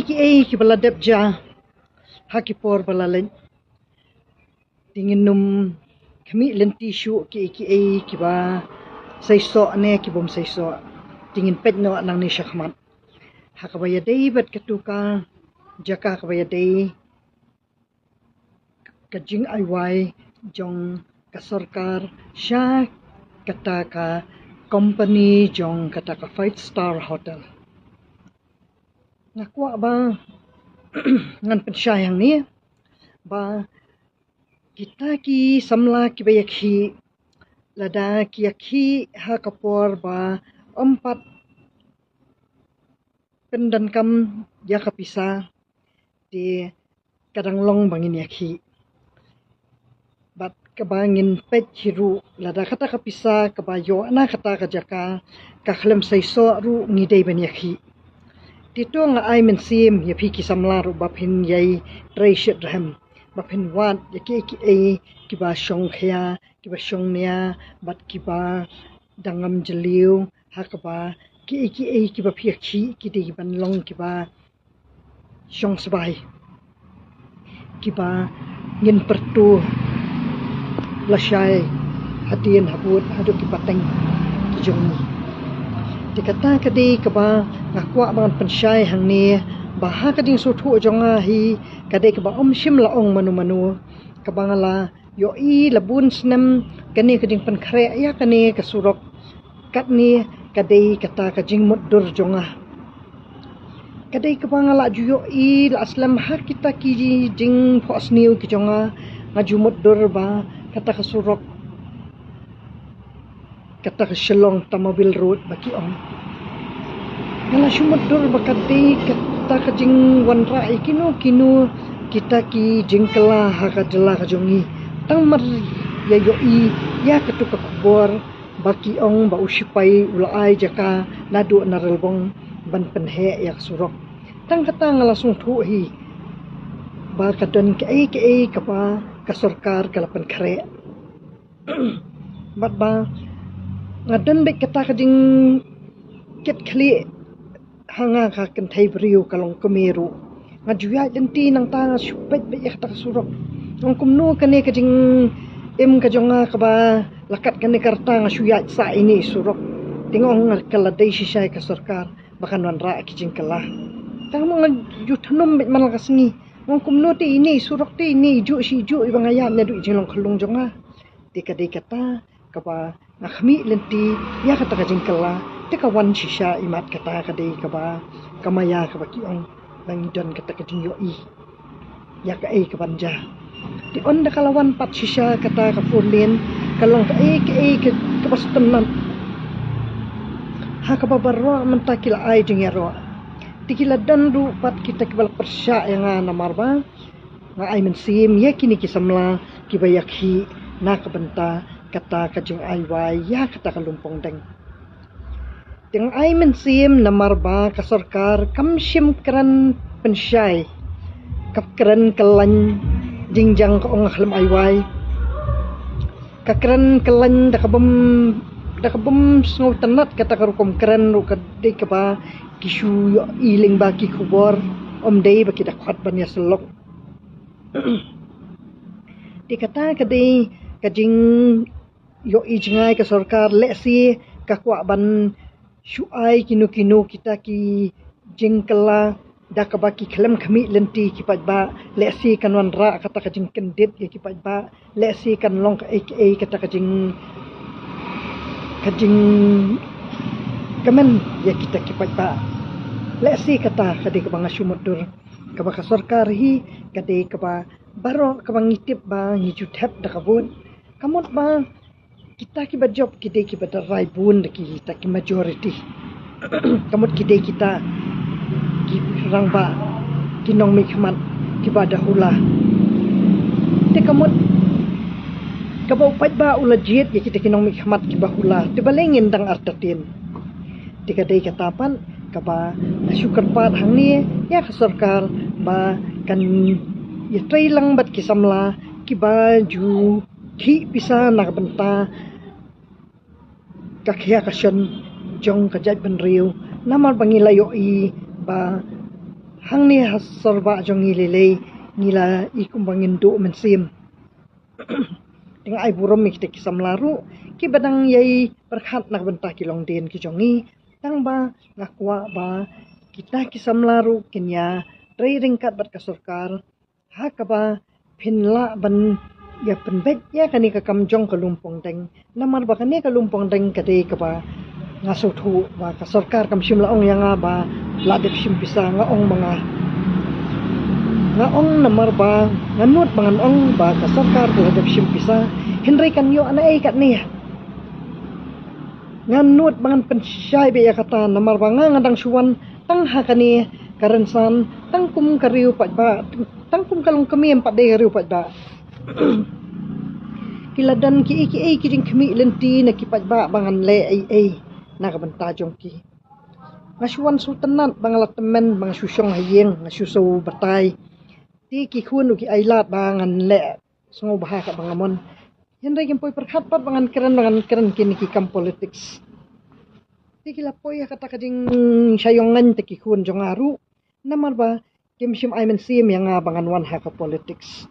ki baladap ja hakipor balalen tingin num kami lenti syu ki ba saiso ne ki bom saiso tingin pet no nang ni syakmat hakabaya dei bat katuka jaka kabaya dei kajing aiwai jong ka sarkar sya kata ka company jong kata ka 5-star hotel ngakwa ba ngan pensyayang ni ba kita ki samla ki bayakhi lada ki yakhi ha kapor ba empat pendankam ya kapisa di kadanglong bangin yakhi bat kabangin pet hiru lada kata kapisa kabayo na kata kajaka kakhlem saiso ru ngidei ban yakhi tito nga ai mensim ya phiki samla ru baphin yai treasure rahm baphin wat yaki ki ba shong khya ki ba shong nia bat ki ba dangam jeliu hakaba ki ba phikhi ki di ban long ki ba shong sbai ki ba ngin pertu lashai hadin habut hadu ki pateng ki jong dikata kadi kaba ngakwa bangan pensyai hang ni baha kading suthu jonga hi kadai kaba shim laong manu kabangala yo i labun snam kani kading penkhre ya kani kasurok kat ni kadai kata kajing muddur jonga kadai kabangala ju yo i la aslam ha kita ki jing phos niu ki jonga ngaju muddur ba kata kasurok kata keselong tamabil road baki om ngala sumudur bakati kata kajing wanra kinu kita ki jingkala hakadela kajongi tangmar ya yoi ya ketuka kubor baki ong ba usipai ulai jaka nadu narelbong ban penhe ya surok tang kata ngala sung thu hi ba kadon ke kapa ka sarkar kalapan khare bat ba ngadan be kata kading ket khli hanga ka kan thai briu kalong kemeru ngajuya jenti nang ta supet be kata surok ngom kumno kane kading em ka jonga ka ba lakat kane karta ngasuya sa ini surok tingong kala dei sisai ka sarkar bakan wan ra ki jingkala tang mo juthnum be man kasni ngom kumno ti ini surok ti ini ju si ju ibang ayam nya du jinglong khlung jonga dikadai kata kaba nakhmi lenti ya kata kajing kala teka wan shisha imat kata kadai kaba kamaya kaba kiong bangidon kata kajing yoi ya ka kabanja di on da kalawan pat shisha kata ka furlin kalong ka ke kabastenan ha kaba barro mentakil ai jing yaro tikila dandu pat kita kibal persya yang namarba nga ai mensim ya kini kisamla kibayakhi na kabanta kata kajing aiwai ya kata kalumpong deng ting ai mensim namarba ka sarkar kamsim kran pensyai kapkran kalan jingjang ko ngakhlem aiwai kakran kalan dakabum sngo tanat kata karukom kran ru kadai kaba kisu yo iling baki kubor dei baki dakwat ban ya selok dikata kadai kajing yo ijngai ka sarkar lesi kakwa ban syuai kinu kita ki jingkala dakabaki khlem khami lenti ki pajba lesi kanwan ra kata kajing kendit ki pajba lesi kan long ka kata kajing kamen ya kita ki pajba lesi kata kadai ka banga syumudur ka ba sarkar hi kadai ka ba baro ka ngitip ba ngijutep dakabun kamot ba kita ki job kidai ki badarai bun ki kita ki majority kamot kidai kita ki rangba kinong mikmat ki badahula te kamot kabau pajba ulajit ya kita kinong mikmat ki bahula te balengin dang artatin tikadai katapan kaba syukur pat hang ni ya ka sarkar ba kan ya trailang bat kisamla ki baju ki bisa nak benta kakya kasyon jong kajat benriu namar bangilayo i ba hang ni sorba jong ngilele ngila ikumbangin do mensim ting ai burom mi kita kisam laru ki badang yai berkhat nak bentah kilong den ki jongi tang ba ngakwa ba kita kisam laru kinya rei ringkat bat ka sarkar ha ka ba phinla ban ya penbet ya kani ka kamjong ka lumpong teng namar ba kani ka lumpong teng kade ka ba ngaso thu ba ka sarkar kam sim laong yang ba ladep sim pisa ngaong mga ngaong namar ba nganut mangan ong ba ka sarkar ladep sim pisa henry kan yo ana ai kat ni nganut mangan pensyai be ya kata namar ba ngadang suwan tang ha kani karensan tang kum kariu pat ba tang kum kalong kami empat de kariu pat ba kiladan ki jing kemi lenti na kipat ba bangan le ai na ka banta jong ki ngasuan sultanat bangalat temen bang susong hayeng ngasuso batay ti ki khun ki ailat bangan le songo baha ka bangamon henry kim poy perkhat pat bangan keren kini ki kam politics ti ki lapoy kata ka jing sayongan ti ki khun jong aru namar ba kim sim ai men sim yang bangan wan ha ka politics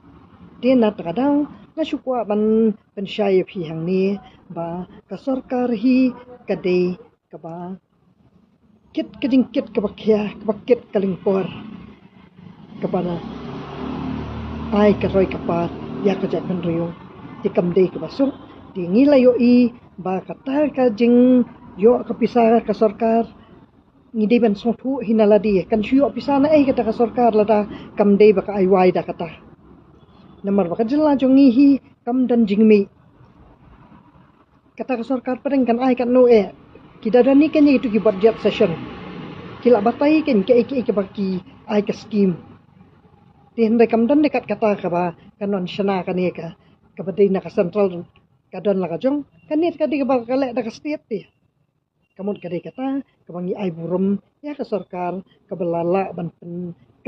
din na kadang nasukwa ban pensyai phi hang ni ba ka sarkar hi kade ka ba kit ka bakya ka bakit kalingpor ka ba ai ka roy ka pa ya ka jat ban riyo ti kam de ka basuk ti ngilayo i ba kata ka jing yo ka pisa ka sarkar ngide ban sotu hinaladi kan syo pisa na ai kata ka sarkar lada kam de ba ka ai wai da kata namar baka jela jongi hi kam dan jingmi kata ka sarkar padeng kan ai kan no kita dan ni kan itu ki budget session kila batai kan ke baki ai ka scheme tin re kam dan dekat kata ka ba kanon shana kan ni ka badai na ka central kadon la ka jong kan ni ka di ka ba ka le da ka state ti kamut ka di kata ka bangi ai burum ya ka sarkar ka belala ban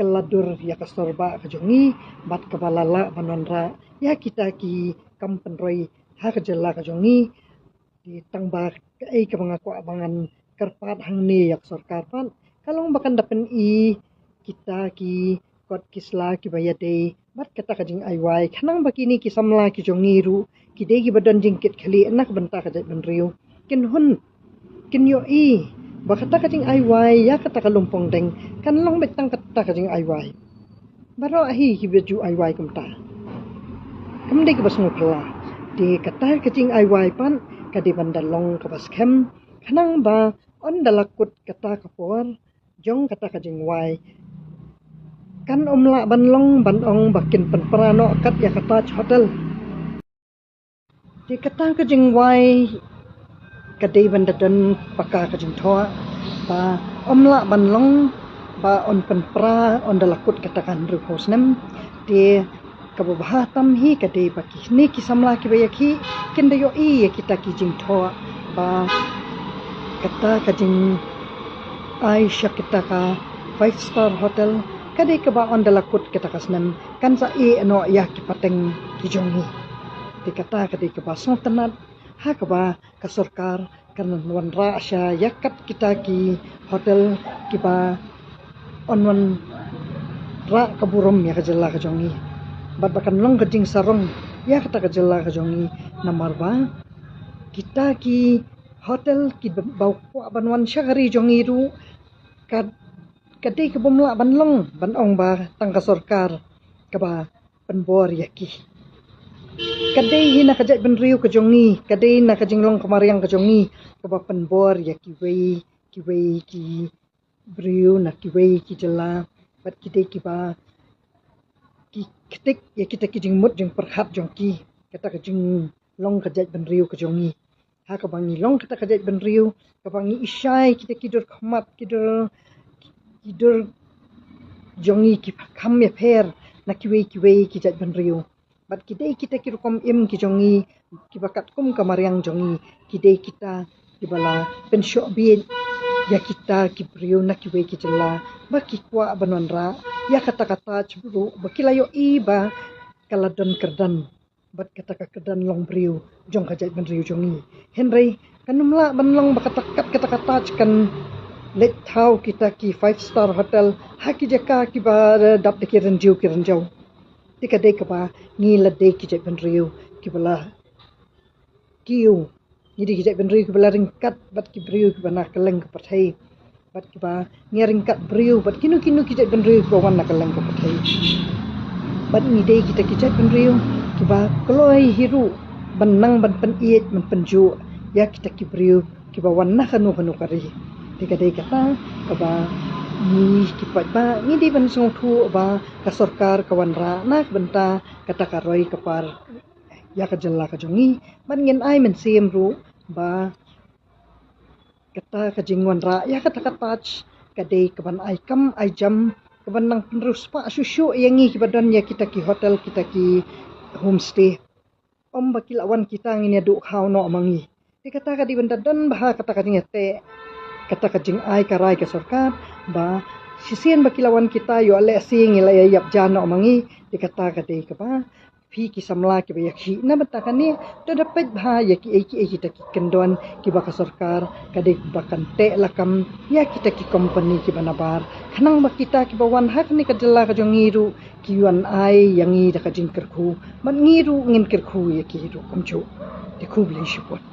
keladur ya ka sorba ka jongi bat ka balala banonra ya kita ki kampen roi ha ka jela ka jongi di tangba ai ka mga kwa bangan karpat hang ni yak sarkar pan kalong bakan dapen i kita ki kot kisla ki bayade bat kata ka jing ai wai khanang bakini ki samla ki jongi ru ki de ki badan jingkit khali anak banta ka jat ban riu kin hun kin yo i bakata ka jing ai wai ya kata ka lumpong deng kan long betang kata ka jing ai wai baro ahi ki beju ai wai kumta kamde ki basmu phala di kata ka jing ai wai pan kadi bandalong ka baskem khanang ba on dalakut kata ka por jong kata ka jing wai kan omla banlong banong bakin penprano kat ya kata hotel di kata ka jing wai kadai bandadan paka ka jing thoa ba omla banlong ba on penpra on dalakut katakan ru hosnem de kabahatam hi kadai baki ni kisamla ki bayaki kinda yo i kita ki jing thoa ba kata ka jing Aisyah kita ka 5-star hotel kadai ka ba on dalakut katakasnem kan sa i ano ya ki pateng ki jongi de kata kadai ka ba sultanat ha ka ba ka sarkar kan wan ra sya yakat kita ki hotel ki ba on wan ra ka burom ya ka jela ka jongi bat bakan long ka jing sarong ya kata ka jela ka jongi namar ba kita ki hotel ki bau kwa banwan syagari jongi ru kad kadai ka bumla banlong banong ba tang ka sarkar ka ba penbor yaki kadai hina kajat benriu ke jongi kadai na kajinglong kamariang ke jongi kabapan bor ya kiwei ki briu na kiwei ki jela bat kidai ki ba ki ketik ya kita kijing mut jeng perhat jongki kata kajing long kajat benriu ke jongi ha ka bangi long kata kajat benriu ka bangi isyai kita kidur khmat kidur jongi ki kham ya pher na kiwei ki jat benriu bat kidai kita kirukom im ki jongi ki bakat kum kamariang jongi kidai kita di bala pensyo bi ya kita ki priu na kiwe ki jela baki kwa banonra ya kata-kata ceburu bakilayo iba kaladon kerdan bat kata kerdan long priu jong kajat ben riu jongi henry kanumla banlong bakatakat kata-kata kan let thau kita ki 5-star hotel haki jaka ki ba dap de ki renjau tika de ka ba ngi la de ki jek ben riu ki bala kiu jadi ki jek ben riu ki bala ringkat bat ki riu ki bana keleng ka pathai bat ki ba ngi ringkat riu bat kinu ki jek ben riu ki ba wan na keleng ka pathai bat ngi de kita ki jek ben riu ki ba kloi hiru benang ban pen iet men penju ya kita ki riu ki ba wan na kanu kari tika de kata ka ba ni ki ba ni di ban song thu ba ka sarkar kawan ra nak benta kata karoi kapar ya ka jalla ka jongi man ngin ai men sim ru ba kata ka jingwan ra ya kata ka touch ka de ka ban ai kam ai jam ka ban nang terus pa susu yang ngi ki badan ya kita ki hotel kita ki homestay om bakilawan kita ngin ya du khau no mangi kata ka di benda dan bah kata ka jingete kata ka jing ai ka rai ka sarkar ba sisian bakilawan kita yo ale sing ila yap jana mangi dikata ka de ka ba phi ki samla ki ba yakhi na bata ni to dapat bha yaki kita ki kendon ki ba ka sarkar ka de ba kan te lakam ya kita ki company ki banabar khanang ba kita ki ba wan hak ni ka jalla ka jongiru ki wan ai yangi da ka jing kerku man ngiru ngin kerku yaki ru kamchu de kubli shipot